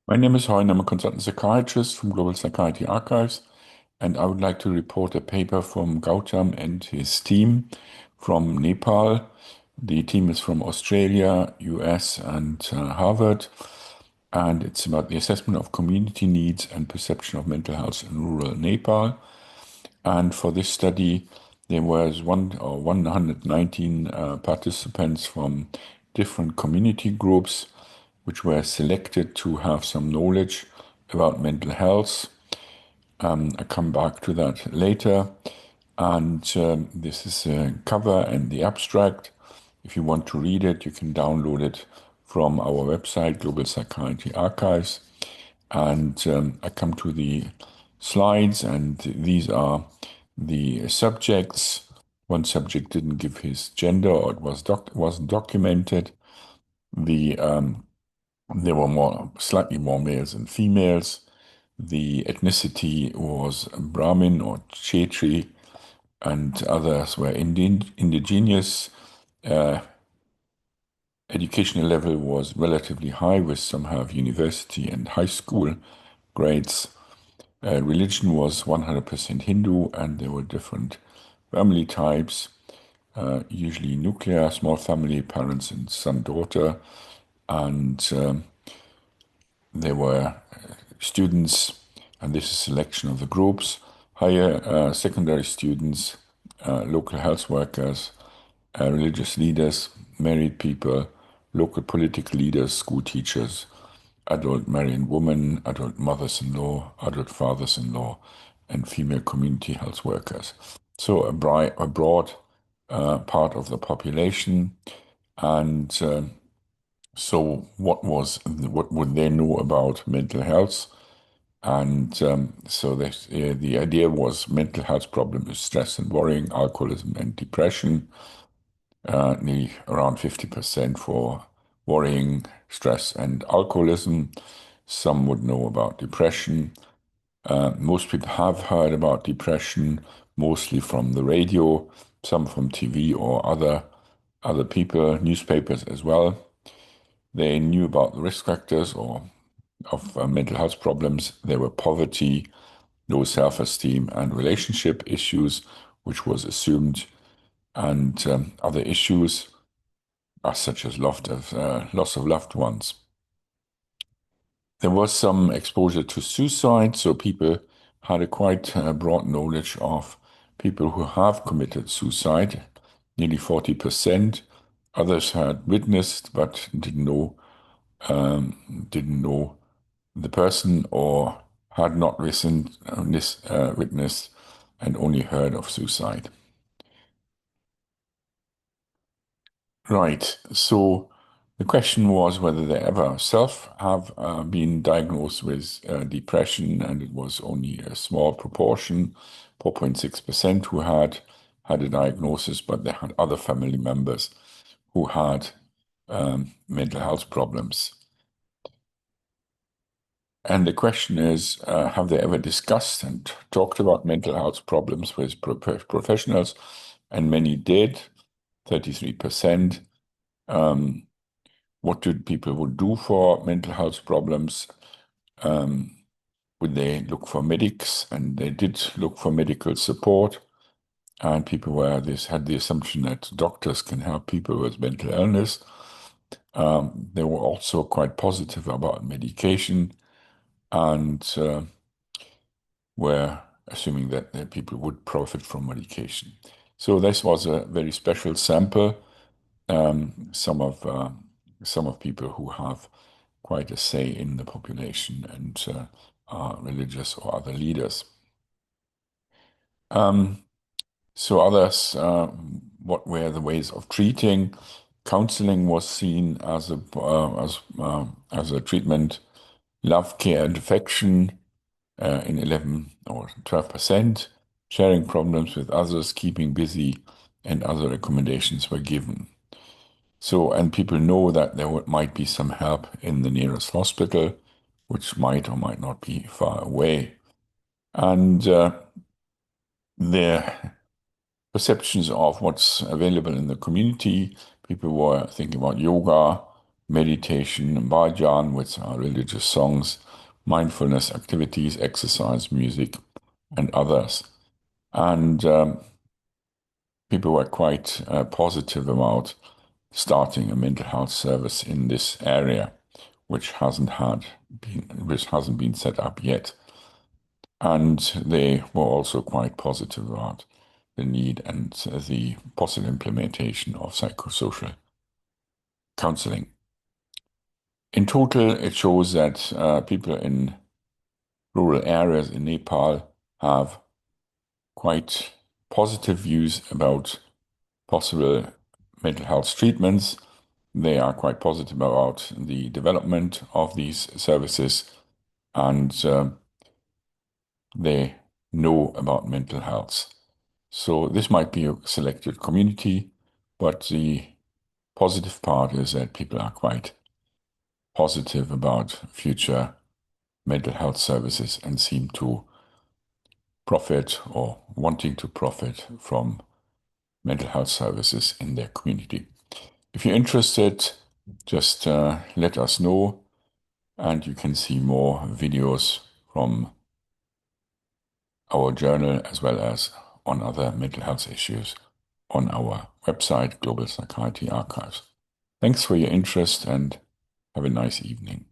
My name is Hoyne. I'm a consultant psychiatrist from Global Psychiatry Archives, and I would like to report a paper from Gautam and his team from Nepal. The team is from Australia, US, and Harvard, and it's about the assessment of community needs and perception of mental health in rural Nepal. And for this study, there was 119 participants from different community groups, which were selected to have some knowledge about mental health. I come back to that later. And this is a cover and the abstract. If you want to read it, you can download it from our website, Global Psychiatry Archives. And I come to the slides, and these are the subjects. One subject didn't give his gender, or wasn't documented. There were slightly more males than females. The ethnicity was Brahmin or Kshetri, and others were indigenous. Educational level was relatively high, with some have university and high school grades. Religion was 100% Hindu, and there were different family types, usually nuclear, small family, parents and son, daughter, and there were students, and this is selection of the groups, higher secondary students, local health workers, religious leaders, married people, local political leaders, school teachers, adult married women, adult mothers-in-law, adult fathers-in-law, and female community health workers. So a broad part of the population. And so what would they know about mental health? And so the idea was mental health problem is stress and worrying, alcoholism and depression, nearly around 50% for worrying, stress, and alcoholism. Some would know about depression. Most people have heard about depression, mostly from the radio, some from TV or other people, newspapers as well. They knew about the risk factors of mental health problems. There were poverty, low self-esteem, and relationship issues, which was assumed, and other issues such as loss of loved ones. There was some exposure to suicide, so people had a quite broad knowledge of people who have committed suicide, nearly 40%. Others had witnessed but didn't know the person, or had not witnessed and only heard of suicide. Right. So the question was whether they ever self have been diagnosed with depression, and it was only a small proportion, 4.6%, who had a diagnosis, but they had other family members who had mental health problems. And the question is, have they ever discussed and talked about mental health problems with professionals? And many did, 33%. What did people would do for mental health problems? Would they look for medics? And they did look for medical support. And people had the assumption that doctors can help people with mental illness. They were also quite positive about medication, and were assuming that people would profit from medication. So this was a very special sample. Some of people who have quite a say in the population and are religious or other leaders. So others, what were the ways of treating? Counseling was seen as a treatment. Love, care, and affection in 11 or 12%. Sharing problems with others, keeping busy, and other recommendations were given. So, and people know that there might be some help in the nearest hospital, which might or might not be far away. And their perceptions of what's available in the community, people were thinking about yoga, meditation, Rajan, which are religious songs, mindfulness activities, exercise, music, and others. And people were quite positive about starting a mental health service in this area, which hasn't been set up yet. And they were also quite positive about the need and the possible implementation of psychosocial counseling. In total, it shows that people in rural areas in Nepal have quite positive views about possible mental health treatments. They are quite positive about the development of these services, and they know about mental health. So this might be a selected community, but the positive part is that people are quite positive about future mental health services and seem to profit or wanting to profit from mental health services in their community. If you're interested, just let us know, and you can see more videos from our journal as well as on other mental health issues on our website, Global Psychiatry Archives. Thanks for your interest and have a nice evening.